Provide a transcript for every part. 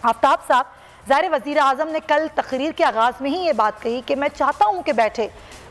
आफ्ताब साहब, ज़ाहिर वज़ीर आज़म ने कल तकरीर के आगाज़ में ही ये बात कही कि मैं चाहता हूँ कि बैठे,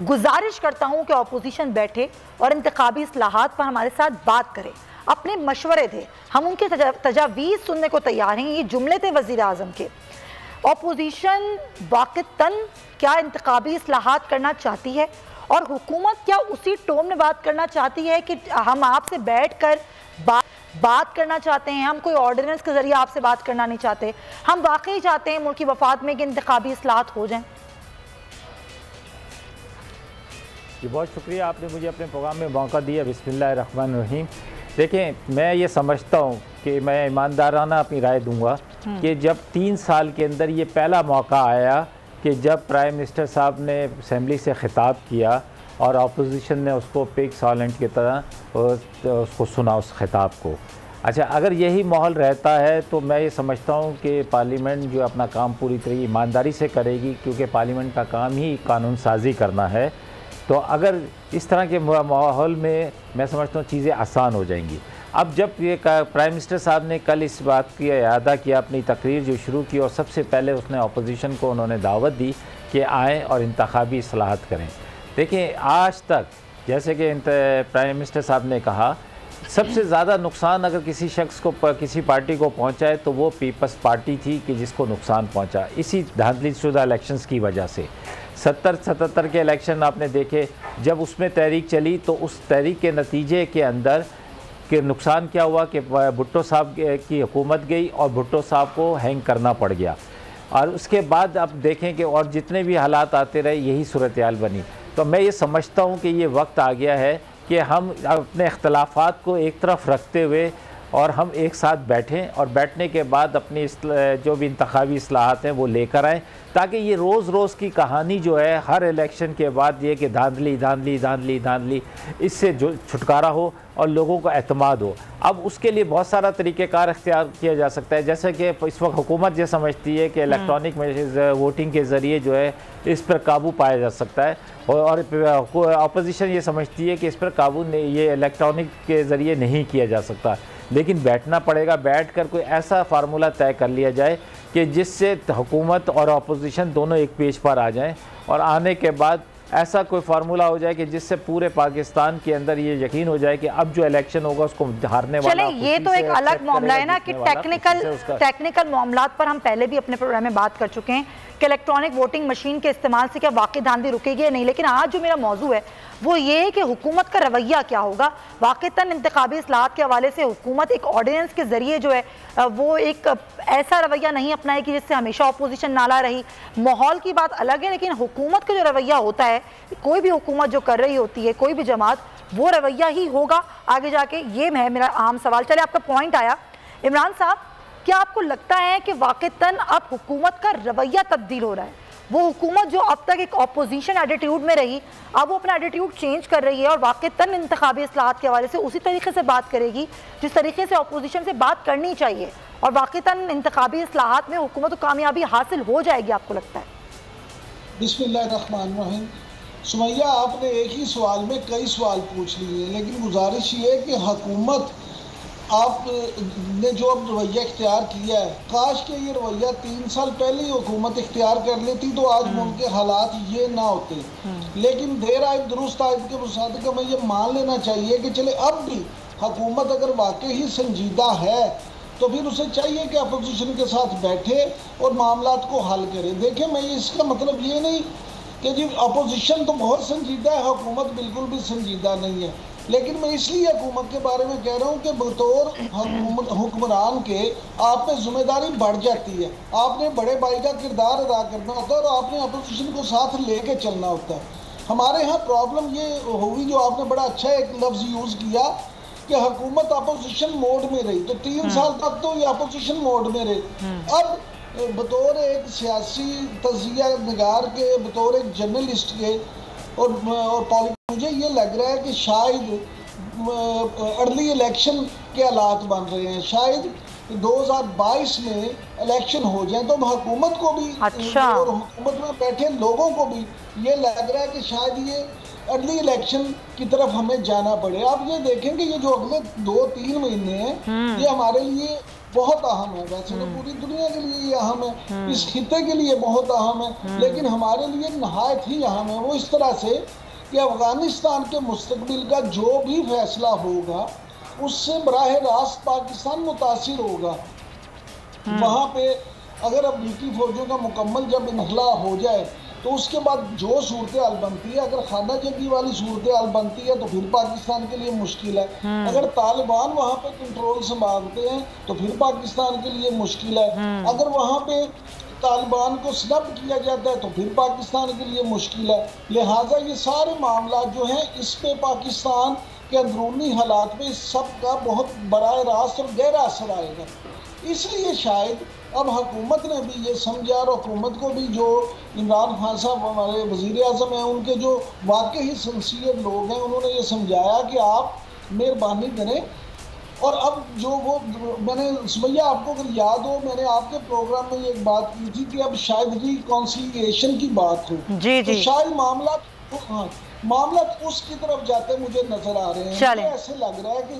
गुजारिश करता हूँ कि अपोजिशन बैठे और इंतखाबी इस्लाहात पर हमारे साथ बात करे, अपने मशवरे दे, हम उनके तजावीज़ सुनने को तैयार हैं। ये जुमले थे वज़ीर आज़म के। अपोजिशन वाक़तन क्या इंतखाबी इस्लाहात करना चाहती है और हुकूमत क्या उसी टोन में बात करना चाहती है कि हम आपसे बैठ कर बात करना चाहते हैं, हम कोई ऑर्डिनेंस के ज़रिए आपसे बात करना नहीं चाहते, हम वाकई चाहते हैं मुल्क की वफाद में कि इंतखाबी इस्लाहात हो जाएं? जी बहुत शुक्रिया, आपने मुझे अपने प्रोग्राम में मौका दिया। बिस्मिल्लाहिर्रहमानिर्रहीम। देखें, मैं ये समझता हूँ कि मैं ईमानदाराना अपनी राय दूंगा कि जब 3 साल के अंदर ये पहला मौका आया कि जब प्राइम मिनिस्टर साहब ने असम्बली से ख़िताब किया और अपोजिशन ने उसको पिग साइलेंट की तरह उसको सुना, उस ख़िताब को। अच्छा, अगर यही माहौल रहता है तो मैं ये समझता हूँ कि पार्लियामेंट जो अपना काम पूरी तरह ईमानदारी से करेगी, क्योंकि पार्लियामेंट का काम ही कानून साजी करना है। तो अगर इस तरह के माहौल में मैं समझता हूँ चीज़ें आसान हो जाएंगी। अब जब ये प्राइम मिनिस्टर साहब ने कल इस बात की इरादा किया, अपनी तकरीर जो शुरू की, और सबसे पहले उसने अपोजिशन को उन्होंने दावत दी कि आएँ और इंतखाबी इस्लाहात करें। देखिए, आज तक जैसे कि प्राइम मिनिस्टर साहब ने कहा, सबसे ज़्यादा नुकसान अगर किसी शख्स को, किसी पार्टी को पहुंचा है तो वो पीपल्स पार्टी थी कि जिसको नुकसान पहुंचा इसी धांधलीशुदा इलेक्शंस की वजह से। 77 के इलेक्शन आपने देखे, जब उसमें तहरीक चली तो उस तहरीक के नतीजे के अंदर कि नुकसान क्या हुआ कि भुट्टो साहब की हुकूमत गई और भुट्टो साहब को हैंग करना पड़ गया। और उसके बाद अब देखें कि और जितने भी हालात आते रहे यही सूरत हाल बनी। तो मैं ये समझता हूँ कि ये वक्त आ गया है कि हम अपने इख्तलाफात को एक तरफ रखते हुए और हम एक साथ बैठें और बैठने के बाद अपनी जो भी इंतखाबी इस्लाहात हैं वो लेकर आएँ, ताकि ये रोज़ रोज़ की कहानी जो है हर इलेक्शन के बाद ये कि धांधली धांधली धांधली धांधली, इससे जो छुटकारा हो और लोगों को एतमाद हो। अब उसके लिए बहुत सारा तरीक़ेकार इख्तियार किया जा सकता है, जैसे कि इस वक्त हुकूमत ये समझती है कि इलेक्ट्रॉनिक वोटिंग के ज़रिए जो है इस पर काबू पाया जा सकता है, और अपोजिशन ये समझती है कि इस पर काबू ये इलेक्ट्रॉनिक के ज़रिए नहीं किया जा सकता। लेकिन बैठना पड़ेगा, बैठ कर कोई ऐसा फार्मूला तय कर लिया जाए कि जिससे हुकूमत और अपोजिशन दोनों एक पेज पर आ जाएं, और आने के बाद ऐसा कोई फार्मूला हो जाए कि जिससे पूरे पाकिस्तान के अंदर ये यकीन हो जाए कि अब जो इलेक्शन होगा उसको हारने वाला। चले, ये तो एक अलग मामला है ना कि टेक्निकल मामलात पर हम पहले भी अपने प्रोग्राम में बात कर चुके हैं कि इलेक्ट्रॉनिक वोटिंग मशीन के इस्तेमाल से क्या वाकई धांधली रुकेगी या नहीं। लेकिन आज जो मेरा मौजू है वो ये है कि हुकूमत का रवैया क्या होगा। वाकईतन इंतखाबी इस्लाहात के हवाले से हुकूमत एक ऑर्डिनेंस के ज़रिए जो है वो एक ऐसा रवैया नहीं अपनाए कि जिससे हमेशा अपोजिशन नाला रही। माहौल की बात अलग है, लेकिन हुकूमत का जो रवैया होता है, कोई भी हुकूमत जो कर रही होती है, कोई भी जमात, वो रवैया ही होगा आगे जाके। ये है मेरा आम सवाल। चले, आपका पॉइंट आया। इमरान साहब, क्या आपको लगता है कि वाकईतन अब हुकूमत का रवैया तब्दील हो रहा है? वो हुकूमत जो अब तक एक अपोजिशन एटीट्यूड में रही, अब वो अपना एटीट्यूड चेंज कर रही है और वाकईतन इंतखाबी इस्लाहात के हवाले से उसी तरीके से बात करेगी जिस तरीके से अपोजिशन से बात करनी चाहिए, और वाकईतन इंतखाबी इस्लाहात में हुकूमत को कामयाबी हासिल हो जाएगी, आपको लगता है? बिस्मिल्लाहिर्रहमानिर्रहीम। सुमैया, आपने एक ही सवाल में कई सवाल पूछ लिए, लेकिन गुजारिश ये है कि हुकूमत आपने जो अब रवैया इख्तियार किया है, काश के ये रवैया 3 साल पहले ही हुकूमत इख्तियार कर लेती तो आज मुल्क के हालात ये ना होते। लेकिन देर आए दुरुस्त आयत के मुताबिक हमें ये मान लेना चाहिए कि चले अब भी हुकूमत अगर वाकई ही संजीदा है तो फिर उसे चाहिए कि अपोजिशन के साथ बैठे और मामलात को हल करे। देखें, मैं इसका मतलब ये नहीं कि जी अपोजिशन तो बहुत संजीदा है, हुकूमत बिल्कुल भी संजीदा नहीं है, लेकिन मैं इसलिए हुकूमत के बारे में कह रहा हूँ कि बतौर हुक्मरान के आप पे जिम्मेदारी बढ़ जाती है। आपने बड़े भाई का किरदार अदा करना होता है और आपने अपोजिशन को साथ लेके चलना होता है। हमारे यहाँ प्रॉब्लम ये हुई, जो आपने बड़ा अच्छा एक लफ्ज़ यूज़ किया कि हुकूमत अपोजिशन मोड में रही, तो 3 साल तक तो ये अपोजिशन मोड में रही। अब बतौर एक सियासी तजिया निगार के, बतौर एक जर्नलिस्ट के और मुझे ये लग रहा है कि शायद अर्ली इलेक्शन के हालात बन रहे हैं। शायद 2022 में इलेक्शन हो जाए तो हुकूमत को भी और हुकूमत में बैठे लोगों को भी ये लग रहा है कि शायद ये अर्ली इलेक्शन की तरफ हमें जाना पड़े। आप ये देखेंगे ये जो अगले 2-3 महीने हैं ये हमारे लिए बहुत अहम है। वैसे तो पूरी दुनिया के लिए ये अहम है, इस खित्ते के लिए बहुत अहम है, लेकिन हमारे लिए नहायत ही अहम है। वो इस तरह से कि अफगानिस्तान के मुस्तकबिल का जो भी फैसला होगा उससे बराह रास्त पाकिस्तान मुतासिर होगा। वहाँ पे अगर अमरीकी फौजों का मुकम्मल जब इनखला हो जाए तो उसके बाद जो सूरत हाल बनती है, अगर खाना जंगी वाली सूरत हाल बनती है तो फिर पाकिस्तान के लिए मुश्किल है। अगर तालिबान वहाँ पे कंट्रोल संभालते हैं तो फिर पाकिस्तान के लिए मुश्किल है। अगर वहाँ पे तालिबान को स्नब किया जाता है तो फिर पाकिस्तान के लिए मुश्किल है। लिहाजा ये सारे मामला जो हैं इस पे पाकिस्तान के अंदरूनी हालात में इस सब का बहुत बड़ा रास्त और गहरा असर आएगा। इसलिए शायद अब हुकूमत ने भी ये समझा, और हुकूमत को भी जो इमरान खान साहब हमारे वज़ीर आज़म हैं, उनके जो वाकई ही सिंसियर लोग हैं, उन्होंने ये समझाया कि आप मेहरबानी करें। और अब जो वो मैंने सुमैया आपको अगर याद हो, मैंने आपके प्रोग्राम में एक बात की थी कि अब शायद रिकॉन्सिलिएशन की बात हो, जी तो शायद मामला उसकी तरफ जाते मुझे नजर आ रहे हैं। मुझे ऐसे लग रहा है कि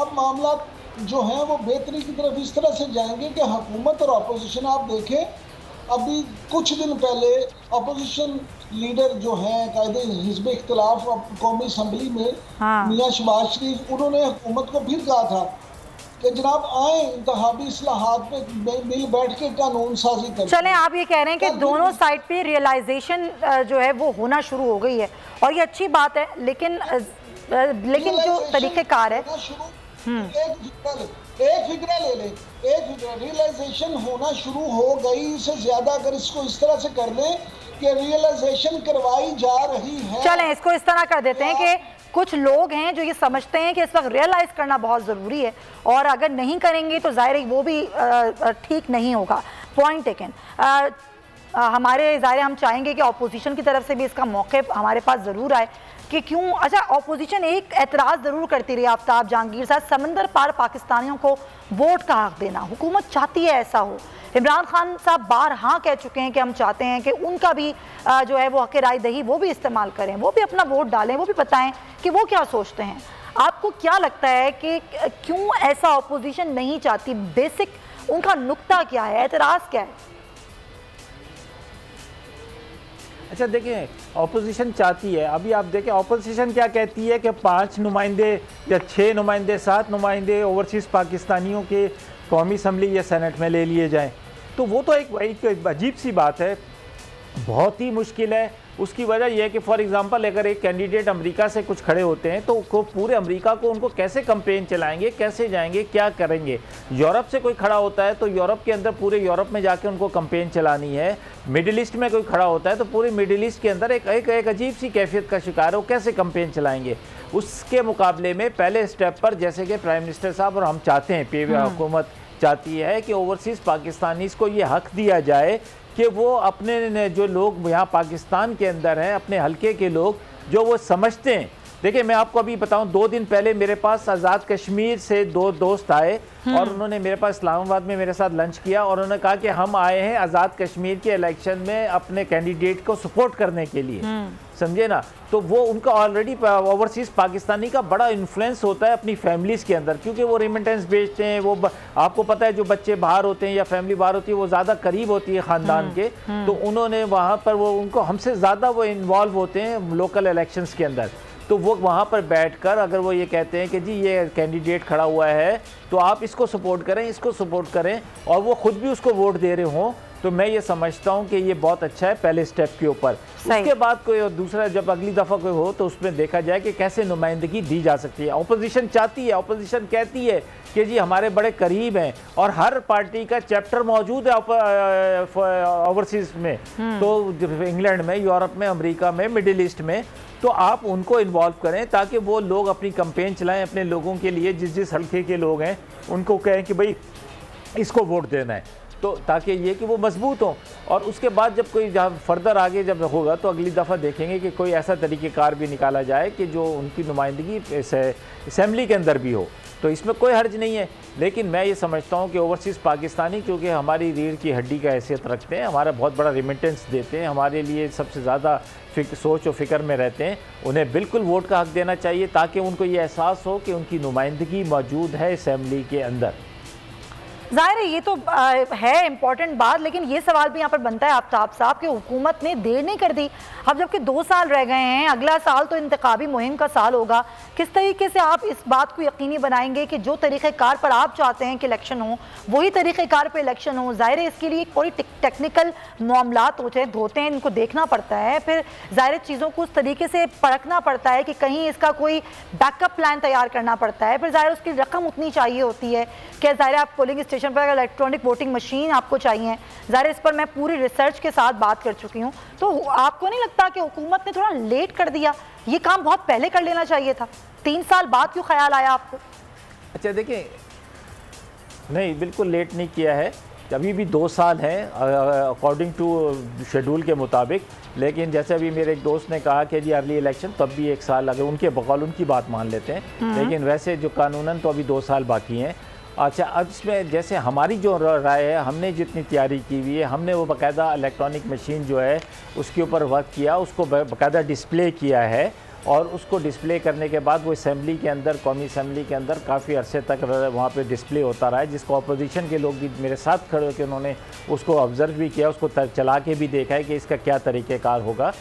अब मामला जो है वो बेहतरी की तरफ इस तरह से जाएंगे कि हुकूमत और अपोजिशन, आप देखें अभी कुछ दिन पहले अपोजिशन लीडर जो हैं कायदे हिज़्ब इख्तिलाफ कौमी असम्बली में मियाँ शहबाज शरीफ, उन्होंने हुकूमत को फिर कहा था कि जनाब आए इंतखाबी इस्लाहात पे मिल बैठ के कानून साजी करें। चलें, आप ये कह रहे हैं कि दोनों साइड पे रियलाइजेशन जो है वो होना शुरू हो गई है और ये अच्छी बात है, लेकिन जो तरीक़ेकार है एक फिक्रा ले ले, एक फिक्रा रियलाइजेशन होना शुरू हो गई से ज्यादा अगर इसको इस तरह से कर लें कि रियलाइजेशन करवाई जा रही है। चलें इसको इस तरह कर देते हैं कि कुछ लोग हैं जो ये समझते हैं कि इस वक्त रियलाइज करना बहुत ज़रूरी है और अगर नहीं करेंगे तो ज़ाहिर वो भी ठीक नहीं होगा। Point taken. हमारे ज़ाहिर हम चाहेंगे कि अपोजिशन की तरफ से भी इसका मौक़िफ़ हमारे पास ज़रूर आए कि क्यों। अच्छा, अपोजिशन एक एतराज़ ज़रूर करती रही आफ्ताब जहांगीर साहब, समंदर पार पाकिस्तानियों को वोट का हक़ देना, हुकूमत चाहती है ऐसा हो। इमरान खान साहब बारहा कह चुके हैं कि हम चाहते हैं कि उनका भी जो है वो हक़ राय दही वो भी इस्तेमाल करें, वो भी अपना वोट डालें, वो भी बताएं कि वो क्या सोचते हैं। आपको क्या लगता है कि क्यों ऐसा अपोजिशन नहीं चाहती? बेसिक उनका नुक्ता क्या है, एतराज़ क्या है? अच्छा देखिए, ऑपोजिशन चाहती है, अभी आप देखें ऑपोजिशन क्या कहती है कि 5 नुमाइंदे या 6 नुमाइंदे 7 नुमाइंदे ओवरसीज़ पाकिस्तानियों के कौमी असम्बली या सेनेट में ले लिए जाएं। तो वो तो एक अजीब सी बात है, बहुत ही मुश्किल है। उसकी वजह यह है कि फॉर एग्जांपल अगर एक कैंडिडेट अमेरिका से कुछ खड़े होते हैं तो पूरे अमेरिका को उनको कैसे कैंपेन चलाएंगे, कैसे जाएंगे, क्या करेंगे। यूरोप से कोई खड़ा होता है तो यूरोप के अंदर पूरे यूरोप में जाके उनको कैंपेन चलानी है। मिडिल ईस्ट में कोई खड़ा होता है तो पूरे मिडिल ईस्ट के अंदर एक अजीब सी कैफियत का शिकार है, वो कैसे कैंपेन चलाएंगे। उसके मुकाबले में पहले स्टेप पर जैसे कि प्राइम मिनिस्टर साहब और हम चाहते हैं, हुकूमत चाहती है कि ओवरसीज़ पाकिस्तानीज़ को ये हक़ दिया जाए कि वो अपने जो लोग यहाँ पाकिस्तान के अंदर हैं, अपने हलके के लोग जो वो समझते हैं। देखिए मैं आपको अभी बताऊं, 2 दिन पहले मेरे पास आज़ाद कश्मीर से 2 दोस्त आए और उन्होंने मेरे पास इस्लामाबाद में मेरे साथ लंच किया और उन्होंने कहा कि हम आए हैं आज़ाद कश्मीर के इलेक्शन में अपने कैंडिडेट को सपोर्ट करने के लिए, समझे ना। तो वो उनका ऑलरेडी ओवरसीज़ पाकिस्तानी का बड़ा इन्फ्लुएंस होता है अपनी फैमिलीज़ के अंदर, क्योंकि वो रेमिटेंस बेचते हैं। वो आपको पता है जो बच्चे बाहर होते हैं या फैमिली बाहर होती है वो ज़्यादा करीब होती है ख़ानदान के, तो उन्होंने वहाँ पर वो उनको हमसे ज़्यादा वो इन्वॉल्व होते हैं लोकल इलेक्शंस के अंदर। तो वो वहाँ पर बैठकर अगर वो ये कहते हैं कि जी ये कैंडिडेट खड़ा हुआ है तो आप इसको सपोर्ट करें, इसको सपोर्ट करें, और वो ख़ुद भी उसको वोट दे रहे हों, तो मैं ये समझता हूँ कि ये बहुत अच्छा है पहले स्टेप के ऊपर। उसके बाद कोई और दूसरा जब अगली दफ़ा कोई हो तो उसमें देखा जाए कि कैसे नुमाइंदगी दी जा सकती है। अपोजिशन चाहती है, अपोजिशन कहती है कि जी हमारे बड़े करीब हैं और हर पार्टी का चैप्टर मौजूद है ओवरसीज़ में, तो इंग्लैंड में, यूरोप में, अमेरिका में, मिडिल ईस्ट में, तो आप उनको इन्वॉल्व करें ताकि वो लोग अपनी कैंपेन चलाएं अपने लोगों के लिए, जिस हल्के के लोग हैं उनको कहें कि भाई इसको वोट देना है, तो ताकि ये कि वो मजबूत हों। और उसके बाद जब कोई जहाँ फर्दर आगे जब होगा तो अगली दफ़ा देखेंगे कि कोई ऐसा तरीक़ेकार भी निकाला जाए कि जो उनकी नुमाइंदगी असम्बली के अंदर भी हो, तो इसमें कोई हर्ज नहीं है। लेकिन मैं ये समझता हूँ कि ओवरसीज़ पाकिस्तानी क्योंकि हमारी रीढ़ की हड्डी का हैसियत रखते हैं, हमारा बहुत बड़ा रिमिटेंस देते हैं, हमारे लिए सबसे ज़्यादा सोच और फ़िक्र में रहते हैं, उन्हें बिल्कुल वोट का हक़ देना चाहिए ताकि उनको ये एहसास हो कि उनकी नुमाइंदगी मौजूद है असम्बली के अंदर। ज़ाहिर है ये तो है इम्पोर्टेंट बात, लेकिन ये सवाल भी यहाँ पर बनता है आफ्ताब साहब कि हुकूमत ने देर नहीं कर दी। अब जबकि 2 साल रह गए हैं, अगला साल तो इंतखाबी मुहिम का साल होगा, किस तरीके से आप इस बात को यकीनी बनाएंगे कि जो तरीक़ेकार पर आप चाहते हैं कि इलेक्शन हो वही तरीक़ेकार पर इलेक्शन हो? ज़ाहिर है इसके लिए कोई टेक्निकल मामलात होते हैं, इनको देखना पड़ता है, फिर ज़ाहिर चीज़ों को उस तरीके से परखना पड़ता है कि कहीं इसका कोई बैकअप प्लान तैयार करना पड़ता है, फिर ज़ाहिर उसकी रकम उतनी चाहिए होती है कि ज़ाहिर आप पोलिंग स्टेशन पर इलेक्ट्रॉनिक वोटिंग मशीन आपको चाहिए। ज़ाहिर इस पर मैं पूरी रिसर्च के साथ बात कर चुकी हूँ। तो आपको नहीं लगता कि हुकूमत ने थोड़ा लेट कर दिया? ये काम बहुत पहले कर लेना चाहिए था। 3 साल बाद क्यों ख्याल आया आपको? अच्छा देखिए, नहीं बिल्कुल लेट नहीं किया है, अभी भी 2 साल हैं अकॉर्डिंग टू शेड्यूल के मुताबिक। लेकिन जैसे अभी मेरे एक दोस्त ने कहा कि जी अर्ली इलेक्शन तब भी 1 साल, अगर उनके बकौल उनकी बात मान लेते हैं, लेकिन वैसे जो कानूनन तो अभी 2 साल बाकी हैं। अच्छा, अब इसमें जैसे हमारी जो राय है, हमने जितनी तैयारी की हुई है, हमने वो बाकायदा इलेक्ट्रॉनिक मशीन जो है उसके ऊपर वर्क किया, उसको बाकायदा डिस्प्ले किया है, और उसको डिस्प्ले करने के बाद वो असेंबली के अंदर, कौमी असेंबली के अंदर काफ़ी अरसे तक वहाँ पे डिस्प्ले होता रहा है, जिसको अपोजिशन के लोग भी मेरे साथ खड़े होकर उन्होंने उसको ऑब्ज़र्व भी किया, उसको चला के भी देखा है कि इसका क्या तरीक़ेकार होगा।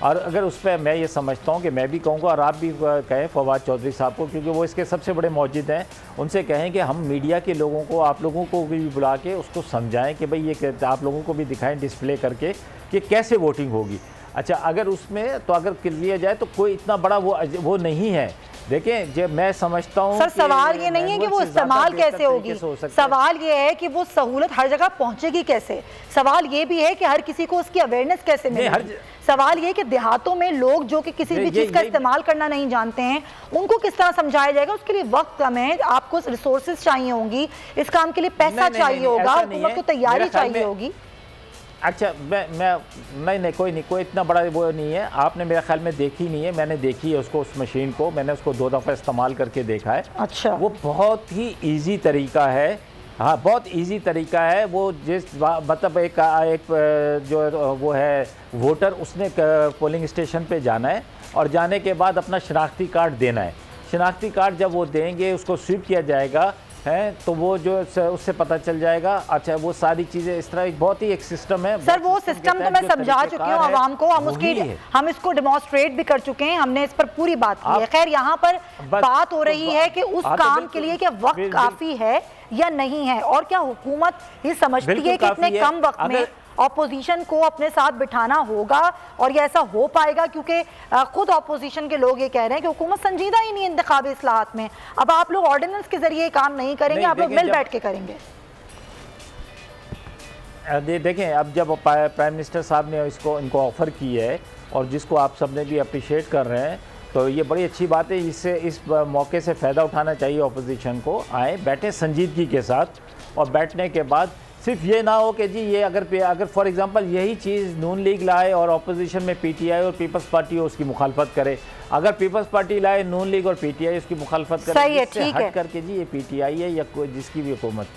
और अगर उस पर मैं ये समझता हूँ कि मैं भी कहूँगा और आप भी कहें फवाद चौधरी साहब को, क्योंकि वो इसके सबसे बड़े मौजूद हैं, उनसे कहें कि हम मीडिया के लोगों को, आप लोगों को भी बुला के उसको समझाएं कि भाई ये आप लोगों को भी दिखाएं डिस्प्ले करके कि कैसे वोटिंग होगी। अच्छा, अगर उसमें तो अगर कर लिया जाए तो कोई इतना बड़ा वो नहीं है। देखें, जब मैं समझता हूँ सर सवाल ये नहीं है कि वो इस्तेमाल कैसे होगी, सवाल ये है कि वो सहूलत हर जगह पहुंचेगी कैसे। सवाल ये भी है कि हर किसी को उसकी अवेयरनेस कैसे मिलेगी। सवाल ये कि देहातों में लोग जो कि किसी भी चीज़ का इस्तेमाल करना नहीं जानते हैं, उनको किस तरह समझाया जाएगा? उसके लिए वक्त कम है, आपको रिसोर्सेज चाहिए होंगी, इस काम के लिए पैसा चाहिए होगा, हुकूमत को तैयारी चाहिए होगी। अच्छा, मैं नहीं कोई इतना बड़ा वो नहीं है। आपने मेरे ख्याल में देखी नहीं है, मैंने देखी है उसको, उस मशीन को मैंने उसको 2 दफ़ा इस्तेमाल करके देखा है। अच्छा, वो बहुत ही इजी तरीका है। हाँ, बहुत इजी तरीका है। वो मतलब एक जो वो है वोटर, उसने पोलिंग स्टेशन पे जाना है और जाने के बाद अपना शनाख्ती कार्ड देना है। शनाख्ती कार्ड जब वो देंगे, उसको स्वीप किया जाएगा है, तो वो जो उससे पता चल जाएगा। अच्छा, वो सारी चीज़ें इस तरह एक बहुत ही एक सिस्टम है सर। वो सिस्टम तो मैं समझा चुकी हूँ आवाम को, हम इसको डेमोन्स्ट्रेट भी कर चुके हैं, हमने इस पर पूरी बात की है। खैर, यहाँ पर बात हो रही है कि उस काम के लिए क्या वक्त काफ़ी है या नहीं है, और क्या हुकूमत ये समझती है कि इतने कम वक्त में ऑपोजिशन को अपने साथ बिठाना होगा और ये ऐसा हो पाएगा? क्योंकि खुद ऑपोजिशन के लोग ये कह रहे हैं कि हुकूमत संजीदा ही नहीं इंतखाबी इस्लाहात में। अब आप लोग ऑर्डिनेंस के जरिए काम नहीं करेंगे, आप लोग मिल बैठ के करेंगे। देखें, अब जब प्राइम मिनिस्टर साहब ने इनको ऑफ़र की है और जिसको आप सब ने भी अप्रिशिएट कर रहे हैं, तो ये बड़ी अच्छी बात है। इससे इस मौके से फ़ायदा उठाना चाहिए ऑपोजिशन को। आए, बैठे संजीदगी के साथ, और बैठने के बाद सिर्फ ये ना हो कि जी ये अगर फॉर एग्जांपल यही चीज़ नून लीग लाए और अपोजिशन में पीटीआई और पीपल्स पार्टी उसकी मुखालफत करे, अगर पीपल्स पार्टी लाए, नून लीग और पीटीआई उसकी मुखालफत करे, सही है, ठीक है, हट करके जी ये पीटीआई है या जिसकी भी हुकूमत